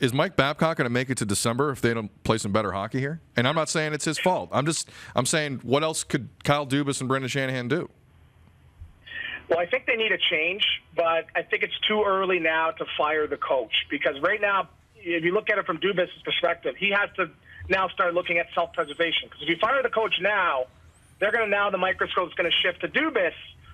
is Mike Babcock going to make it to December if they don't play some better hockey here? And I'm not saying it's his fault. I'm saying what else could Kyle Dubas and Brendan Shanahan do? Well, I think they need a change, but I think it's too early now to fire the coach because right now, if you look at it from Dubas' perspective, he has to now start looking at self-preservation. Because if you fire the coach now, the microscope's going to shift to Dubas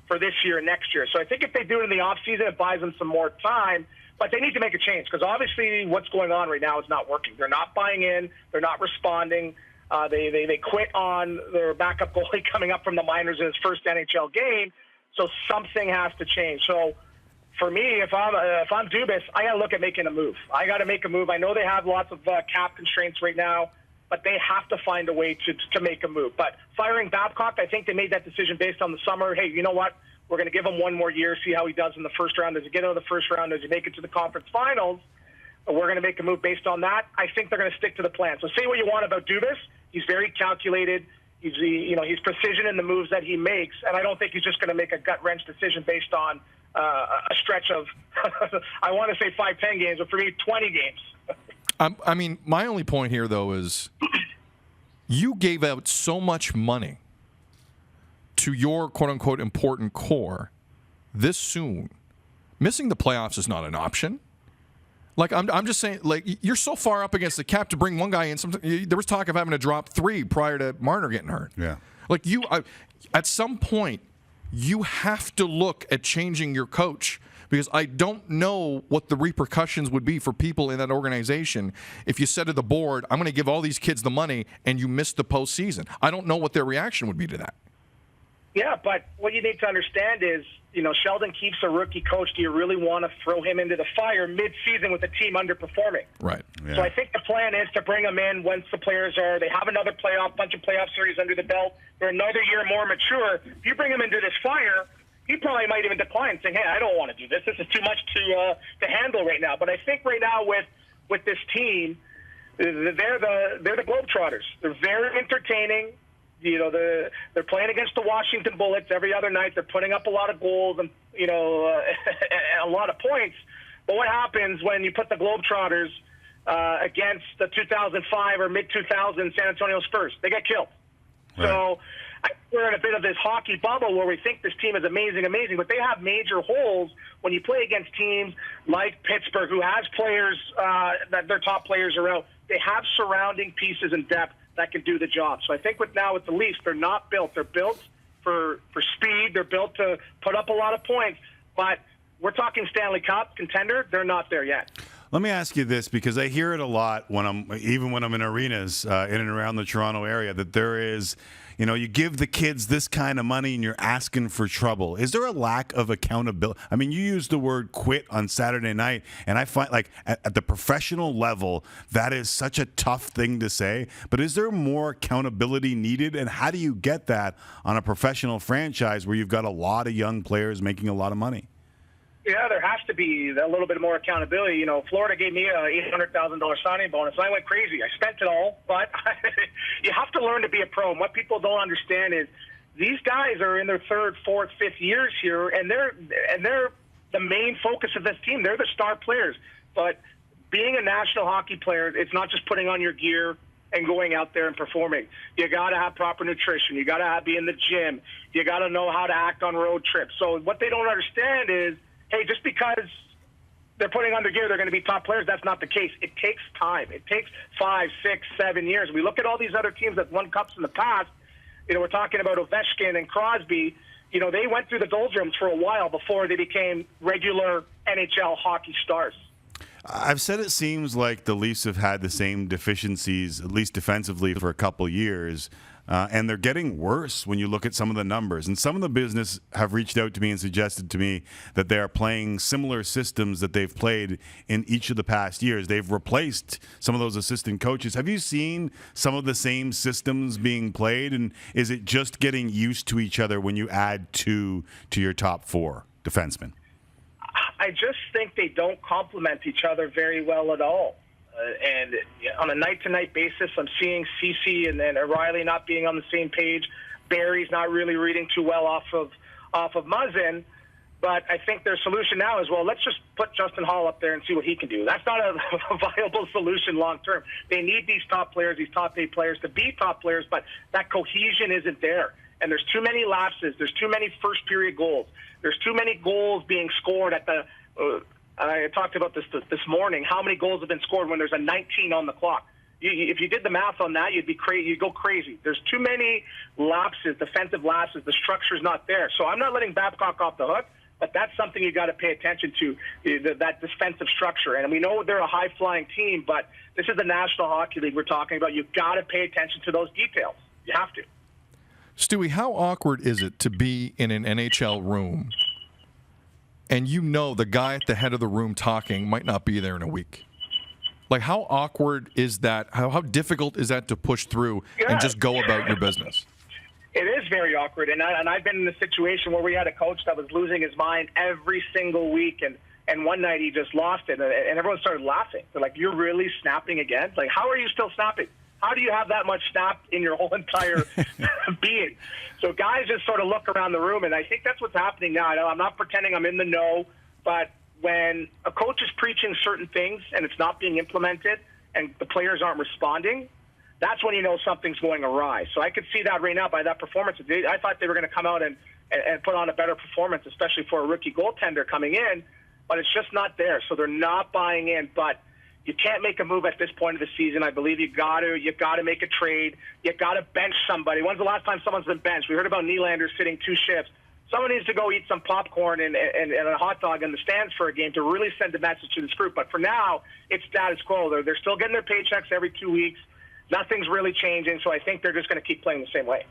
for this year and next year. So I think if they do it in the offseason, it buys them some more time. But they need to make a change because obviously what's going on right now is not working. They're not buying in. They're not responding. They quit on their backup goalie coming up from the minors in his first NHL game. So something has to change. So for me, if I'm Dubas, I got to look at making a move. I got to make a move. I know they have lots of cap constraints right now, but they have to find a way to make a move. But firing Babcock, I think they made that decision based on the summer. Hey, you know what? We're going to give him one more year, see how he does in the first round. Does he get out of the first round? Does he make it to the conference finals? We're going to make a move based on that. I think they're going to stick to the plan. So say what you want about Dubas. He's very calculated. He's precision in the moves that he makes, and I don't think he's just going to make a gut-wrench decision based on a stretch of, I want to say 5-10 games, but for me, 20 games. I mean, my only point here, though, is you gave out so much money to your quote-unquote important core this soon. Missing the playoffs is not an option. Like, I'm just saying, like, you're so far up against the cap to bring one guy in. There was talk of having to drop 3 prior to Marner getting hurt. Yeah. Like, at some point, you have to look at changing your coach because I don't know what the repercussions would be for people in that organization if you said to the board, I'm going to give all these kids the money and you missed the postseason. I don't know what their reaction would be to that. Yeah, but what you need to understand is, Sheldon Keefe's a rookie coach. Do you really want to throw him into the fire mid-season with the team underperforming? Right. Yeah. So I think the plan is to bring them in once the players they have another bunch of playoff series under the belt. They're another year more mature. If you bring him into this fire, he probably might even decline, saying, hey, I don't want to do this. This is too much to handle right now. But I think right now with this team, they're the Globetrotters. They're very entertaining. They're playing against the Washington Bullets every other night. They're putting up a lot of goals and, a lot of points. But what happens when you put the Globetrotters against the 2005 or mid-2000 San Antonio Spurs? They get killed. Right. So we're in a bit of this hockey bubble where we think this team is amazing, but they have major holes when you play against teams like Pittsburgh, who has players that their top players are out. They have surrounding pieces and depth that can do the job. So I think with the Leafs, they're not built. They're built for speed. They're built to put up a lot of points. But we're talking Stanley Cup contender. They're not there yet. Let me ask you this, because I hear it a lot when I'm in arenas in and around the Toronto area, that there is, you give the kids this kind of money and you're asking for trouble. Is there a lack of accountability? I mean, you used the word quit on Saturday night, and I find like at the professional level, that is such a tough thing to say. But is there more accountability needed? And how do you get that on a professional franchise where you've got a lot of young players making a lot of money? Yeah, there has to be a little bit more accountability. Florida gave me a $800,000 signing bonus. I went crazy. I spent it all, but you have to learn to be a pro. And what people don't understand is these guys are in their 3rd, 4th, 5th years here, and they're the main focus of this team. They're the star players. But being a national hockey player, it's not just putting on your gear and going out there and performing. You got to have proper nutrition. You got to be in the gym. You got to know how to act on road trips. So what they don't understand is, hey, just because they're putting on their gear, they're going to be top players. That's not the case. It takes time. It takes 5, 6, 7 years. We look at all these other teams that won cups in the past. We're talking about Ovechkin and Crosby. They went through the doldrums for a while before they became regular NHL hockey stars. I've said it seems like the Leafs have had the same deficiencies, at least defensively, for a couple years. And they're getting worse when you look at some of the numbers. And some of the business have reached out to me and suggested to me that they are playing similar systems that they've played in each of the past years. They've replaced some of those assistant coaches. Have you seen some of the same systems being played? And is it just getting used to each other when you add 2 to your top 4 defensemen? I just think they don't complement each other very well at all. And on a night-to-night basis, I'm seeing Ceci and then O'Reilly not being on the same page. Barry's not really reading too well off of Muzzin. But I think their solution now is, well, let's just put Justin Hall up there and see what he can do. That's not a viable solution long term. They need these top players, these top 8 players to be top players, but that cohesion isn't there. And there's too many lapses. There's too many first period goals. There's too many goals being scored at the I talked about this morning. How many goals have been scored when there's a 19 on the clock? If you did the math on that, you'd go crazy. There's too many lapses, defensive lapses. The structure's not there. So I'm not letting Babcock off the hook, but that's something you got to pay attention to, that defensive structure. And we know they're a high-flying team, but this is the National Hockey League we're talking about. You've got to pay attention to those details. You have to. Stewie, how awkward is it to be in an NHL room and you know the guy at the head of the room talking might not be there in a week? Like, how awkward is that? How difficult is that to push through and just go about your business? It is very awkward, and I've been in a situation where we had a coach that was losing his mind every single week, and one night he just lost it, and everyone started laughing. They're like, "You're really snapping again? Like, how are you still snapping? How do you have that much snap in your whole entire being?" So guys just sort of look around the room, and I think that's what's happening now. I'm not pretending I'm in the know, but when a coach is preaching certain things and it's not being implemented and the players aren't responding, that's when you know something's going awry. So I could see that right now by that performance. I thought they were going to come out and put on a better performance, especially for a rookie goaltender coming in, but it's just not there. So they're not buying in. But you can't make a move at this point of the season. I believe you got to make a trade. You got to bench somebody. When's the last time someone's been benched? We heard about Nylander sitting 2 shifts. Someone needs to go eat some popcorn and a hot dog in the stands for a game to really send a message to this group. But for now, it's status quo. They're still getting their paychecks every 2 weeks. Nothing's really changing, so I think they're just going to keep playing the same way.